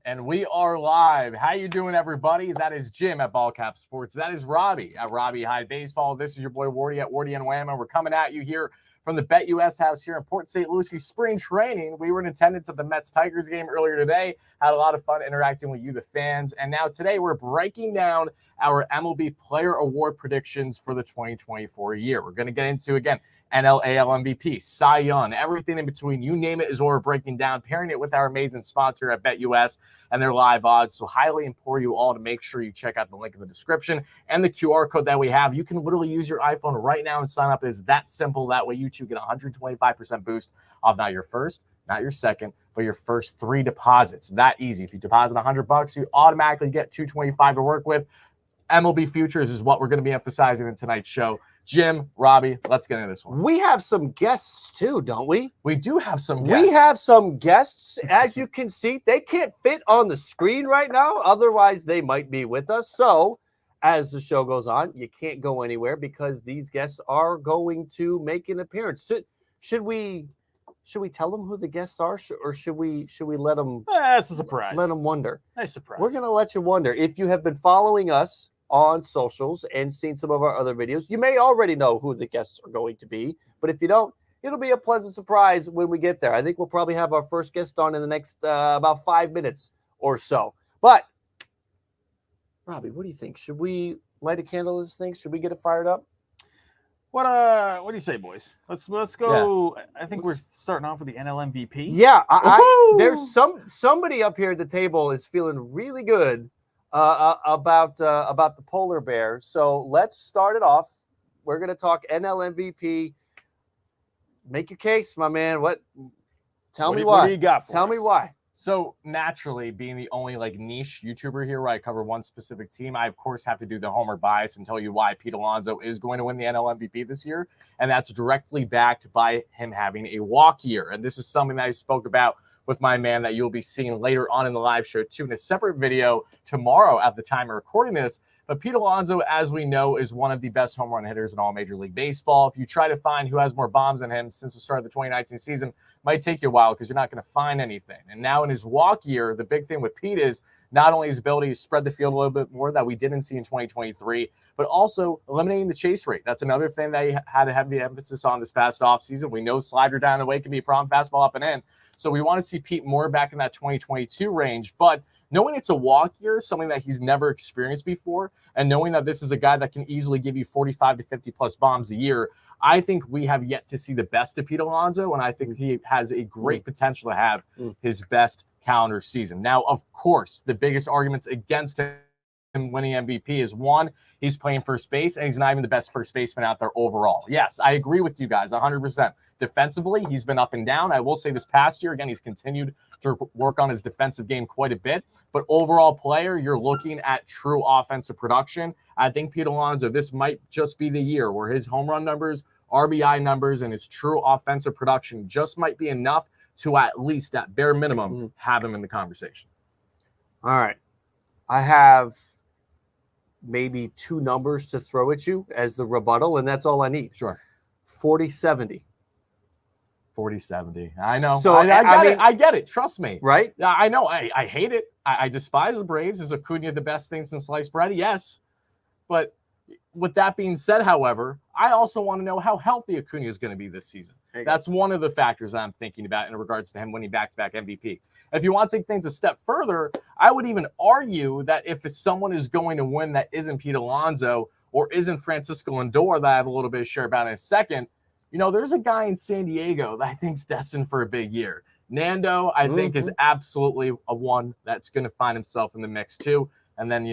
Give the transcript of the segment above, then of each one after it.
And we are live. How you doing, everybody? That is Jim at Ballcap Sports. That is Robbie at Robbie High Baseball. This is your boy Wardy at WardyNYM, and we're coming at you here from the BetUS house here in Port St. Lucie spring training. We were in attendance at the Mets-Tigers game earlier today. Had a lot of fun interacting with you, the fans. And now today we're breaking down our MLB Player Award predictions for the 2024 year. We're going to get into, again, NL, AL MVP, Cy Young, everything in between. You name it is what we're breaking down, pairing it with our amazing sponsor at BetUS and their live odds. So highly implore you all to make sure you check out the link in the description and the QR code that we have. You can literally use your iPhone right now and sign up. It is that simple. That way you too get a 125% boost off not your first, not your second, but your first 3 deposits. That easy. If you deposit $100, you automatically get $225 to work with. MLB Futures is what we're going to be emphasizing in tonight's show. Jim, Robbie, let's get into this one. We have some guests too, don't we? We do have some guests. We have some guests. As you can see, they can't fit on the screen right now. Otherwise, they might be with us. So as the show goes on, you can't go anywhere because these guests are going to make an appearance. Should we tell them who the guests are, or should we let them? That's a surprise. Let them wonder. Nice surprise. We're going to let you wonder. If you have been following us on socials and seen some of our other videos, you may already know who the guests are going to be. But if you don't, it'll be a pleasant surprise when we get there. I think we'll probably have our first guest on in the next about 5 minutes or so. But Robbie, what do you think? Should we light a candle to this thing? Should we get it fired up? What do you say, boys? Let's go. Yeah. I think we're starting off with the NL MVP. Yeah, there's somebody up here at the table is feeling really good about the polar bear. So let's start it off. We're going to talk NL MVP. Make your case, my man. Tell me why. What do you got for Tell us? me why. So naturally, being the only niche YouTuber here where I cover one specific team, I of course have to do the homer bias and tell you why Pete Alonso is going to win the NL MVP this year, and that's directly backed by him having a walk year. And this is something that I spoke about with my man that you'll be seeing later on in the live show too in a separate video tomorrow at the time of recording this. But Pete Alonso, as we know, is one of the best home run hitters in all Major League Baseball. If you try to find who has more bombs than him since the start of the 2019 season, it might take you a while because you're not going to find anything. And now in his walk year, the big thing with Pete is not only his ability to spread the field a little bit more that we didn't see in 2023, but also eliminating the chase rate. That's another thing that he had a heavy emphasis on this past offseason. We know slider down and away can be a problem, fastball up and in. So we want to see Pete more back in that 2022 range. But knowing it's a walk year, something that he's never experienced before, and knowing that this is a guy that can easily give you 45 to 50-plus bombs a year, I think we have yet to see the best of Pete Alonso, and I think he has a great potential to have his best calendar season. Now, of course, the biggest arguments against him winning MVP is, one, he's playing first base, and he's not even the best first baseman out there overall. Yes, I agree with you guys 100%. Defensively, he's been up and down. I will say this past year, again, he's continued to work on his defensive game quite a bit. But overall player, you're looking at true offensive production. I think Pete Alonso, this might just be the year where his home run numbers, RBI numbers, and his true offensive production just might be enough to at least, at bare minimum, have him in the conversation. All right. I have maybe 2 numbers to throw at you as the rebuttal, and that's all I need. Sure. 40-70. 40-70. I know. So I get it. Trust me. Right? I know. I hate it. I despise the Braves. Is Acuna the best thing since sliced bread? Yes. But with that being said, however, I also want to know how healthy Acuna is going to be this season. That's one of the factors I'm thinking about in regards to him winning back-to-back MVP. If you want to take things a step further, I would even argue that if someone is going to win that isn't Pete Alonso or isn't Francisco Lindor, that I have a little bit of share about in a second, there's a guy in San Diego that I think is destined for a big year. Nando, I think, is absolutely a one that's going to find himself in the mix too. And then,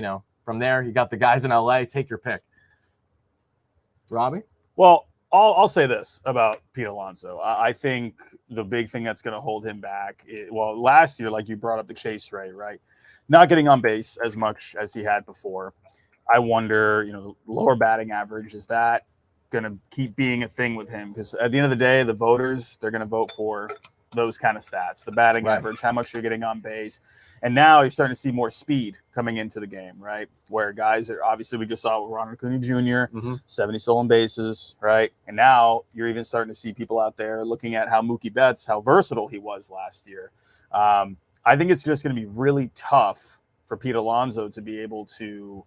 from there, you got the guys in LA. Take your pick. Robbie? Well, I'll say this about Pete Alonso. I think the big thing that's going to hold him back last year, like you brought up the chase rate, right? Not getting on base as much as he had before. I wonder, the lower batting average, is that going to keep being a thing with him? Because at the end of the day, the voters, they're going to vote for those kind of stats, the batting average, how much you're getting on base. And now you're starting to see more speed coming into the game, right? Where guys are, obviously we just saw Ronald Acuna Jr., 70 stolen bases, right? And now you're even starting to see people out there looking at how Mookie Betts, how versatile he was last year. I think it's just going to be really tough for Pete Alonso to be able to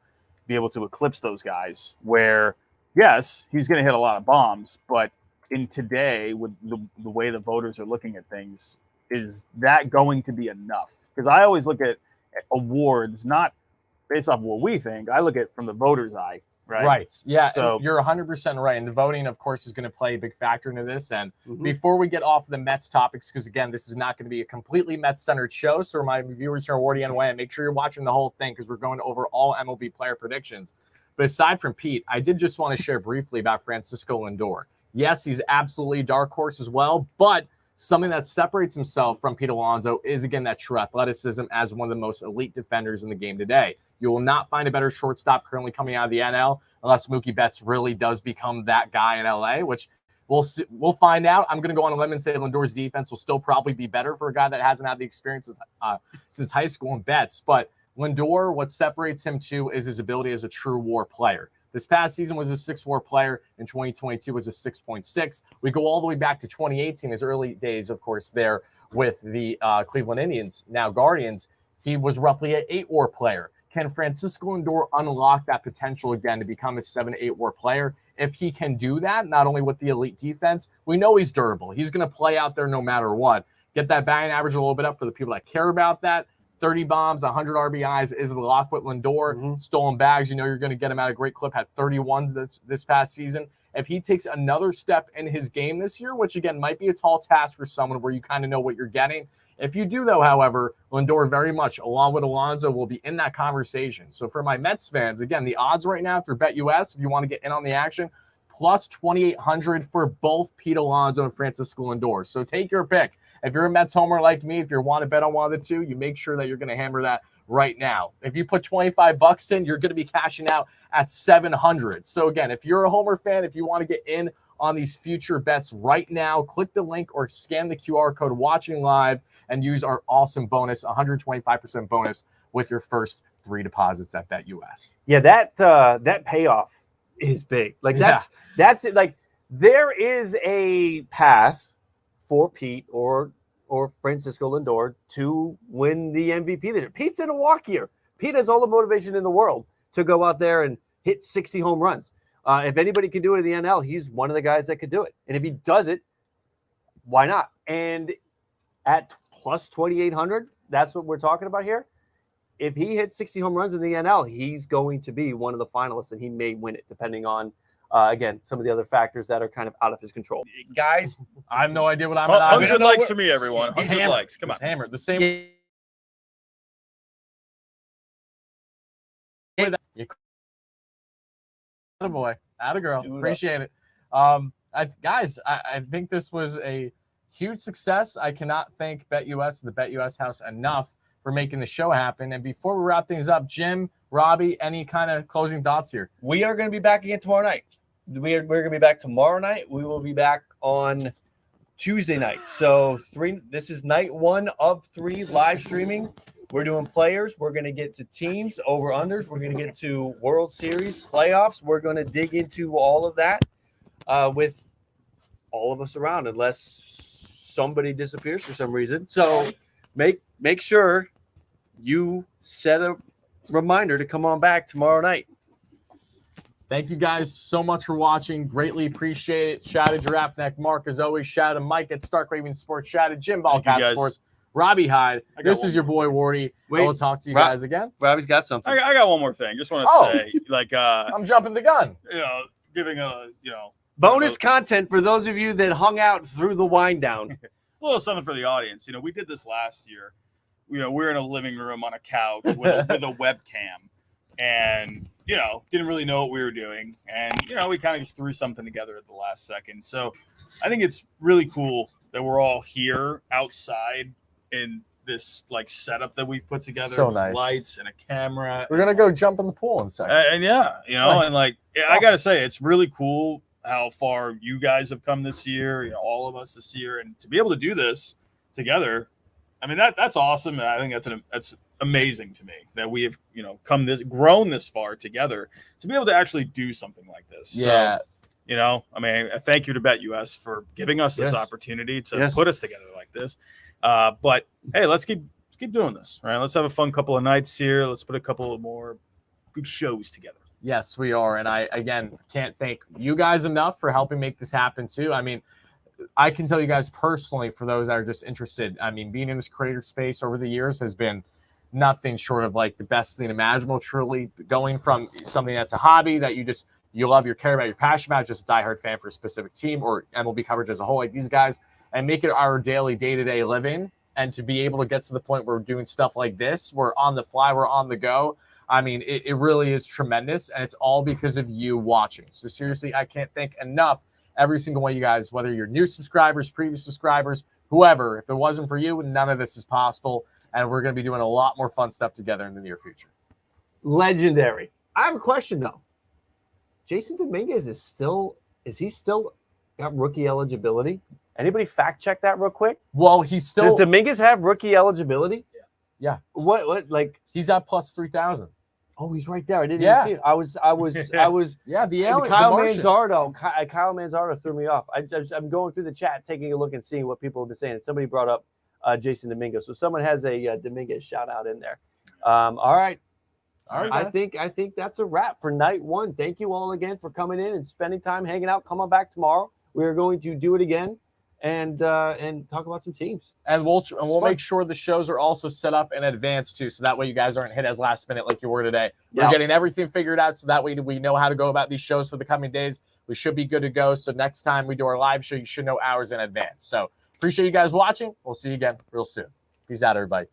eclipse those guys. Where yes, he's going to hit a lot of bombs, but in today with the way the voters are looking at things, is that going to be enough? Because I always look at awards not based off of what we think. I look at it from the voter's eye. Right. Yeah. So you're 100% right. And the voting, of course, is going to play a big factor into this. And before we get off the Mets topics, because again, this is not going to be a completely Mets-centered show. So my viewers here at WardyNYM, make sure you're watching the whole thing because we're going over all MLB player predictions. But aside from Pete, I did just want to share briefly about Francisco Lindor. Yes, he's absolutely dark horse as well, but something that separates himself from Pete Alonso is, again, that true athleticism as one of the most elite defenders in the game today. You will not find a better shortstop currently coming out of the NL unless Mookie Betts really does become that guy in LA, which we'll find out. I'm going to go on a limb and say Lindor's defense will still probably be better for a guy that hasn't had the experience since high school in Betts. But Lindor, what separates him too is his ability as a true WAR player. This past season was a 6 WAR player. In 2022 was a 6.6. We go all the way back to 2018, his early days, of course, there with the Cleveland Indians, now Guardians. He was roughly an 8 WAR player. Can Francisco Lindor unlock that potential again to become a 7-8 WAR player? If he can do that, not only with the elite defense, we know he's durable. He's going to play out there no matter what. Get that batting average a little bit up for the people that care about that. 30 bombs, 100 RBIs is the lock with Lindor. Stolen bags, you know you're going to get him at a great clip. Had 31s this past season. If he takes another step in his game this year, which again might be a tall task for someone where you kind of know what you're getting. If you do, though, however, Lindor very much, along with Alonso, will be in that conversation. So for my Mets fans, again, the odds right now through BetUS, if you want to get in on the action, plus 2,800 for both Pete Alonso and Francisco Lindor. So take your pick. If you're a Mets homer like me, if you want to bet on one of the two, you make sure that you're going to hammer that right now. If you put $25 in, you're going to be cashing out at 700. So again, if you're a homer fan, if you want to get in on these future bets right now, click the link or scan the QR code watching live and use our awesome bonus, 125% bonus with your first 3 deposits at BetUS. Yeah, that payoff is big. Like that's it. Like there is a path for Pete or Francisco Lindor to win the MVP this year. Pete's in a walk year. Pete has all the motivation in the world to go out there and hit 60 home runs. If anybody can do it in the NL, he's one of the guys that could do it. And if he does it, why not? And at plus 2,800, that's what we're talking about here. If he hits 60 home runs in the NL, he's going to be one of the finalists, and he may win it, depending on, again, some of the other factors that are kind of out of his control. Guys, I have no idea what I'm 100 likes for me, everyone. 100 likes. Come on. Hammered. The same. Attaboy. Attagirl. Appreciate it. Guys, I think this was a huge success. I cannot thank BetUS and the BetUS house enough for making the show happen. And before we wrap things up, Jim, Robbie, any kind of closing thoughts here? We are going to be back again tomorrow night. We're going to be back tomorrow night. We will be back on Tuesday night. So this is night 1 of 3 live streaming. We're doing players. We're going to get to teams, over-unders. We're going to get to World Series, playoffs. We're going to dig into all of that with all of us around, unless somebody disappears for some reason. So make sure you set a reminder to come on back tomorrow night. Thank you guys so much for watching. Greatly appreciate it. Shout out to Giraffe Neck Mark, as always. Shout out to Mike at Stark Raven Sports. Shout out to Jim Ballcat Sports. Robbie Hyde. This is your boy Wardy. We'll talk to you guys again. Robbie's got something. I got one more thing. Just want to say, like, I'm jumping the gun. Giving bonus content for those of you that hung out through the wind down. A little something for the audience. We did this last year. We're in a living room on a couch with a webcam, and didn't really know what we were doing, and we kind of just threw something together at the last second. So I think it's really cool that we're all here outside in this setup that we've put together. So with nice. Lights and a camera. We're gonna go jump in the pool in a second. And I gotta say, it's really cool how far you guys have come this year. All of us this year, and to be able to do this together, I mean that's awesome. And I think that's amazing to me that we have grown this far together to be able to actually do something like this. Yeah. So, thank you to BetUS for giving us this opportunity to put us together like this. But hey, let's keep keep doing this, right? Let's have a fun couple of nights here. Let's put a couple of more good shows together. Yes, we are. And I, again, can't thank you guys enough for helping make this happen too. I mean, I can tell you guys personally, for those that are just interested, I mean, being in this creator space over the years has been nothing short of like the best thing imaginable. Truly, going from something that's a hobby that you love, you care about, you're passionate about, just a diehard fan for a specific team or MLB coverage as a whole, like these guys, and make it our daily day-to-day living. And to be able to get to the point where we're doing stuff like this, we're on the fly, we're on the go. I mean, it really is tremendous, and it's all because of you watching. So seriously, I can't thank enough every single one of you guys, whether you're new subscribers, previous subscribers, whoever. If it wasn't for you, none of this is possible, and we're going to be doing a lot more fun stuff together in the near future. Legendary. I have a question, though. Jason Dominguez is he still got rookie eligibility? Anybody fact check that real quick? Well, he's still. Does Dominguez have rookie eligibility? Yeah. What like he's at plus 3,000. Oh, he's right there. I didn't Yeah. even see it. I was Yeah, the alien, Kyle the Martian. Manzardo threw me off. I'm going through the chat, taking a look and seeing what people have been saying. And somebody brought up Jason Dominguez. So someone has a Dominguez shout out in there. All right. I think that's a wrap for night one. Thank you all again for coming in and spending time hanging out. Come on back tomorrow. We are going to do it again and talk about some teams. And we'll make sure the shows are also set up in advance too, so that way you guys aren't hit as last minute like you were today. We're getting everything figured out, so that way we know how to go about these shows for the coming days. We should be good to go. So next time we do our live show, you should know hours in advance. So appreciate you guys watching. We'll see you again real soon. Peace out, everybody.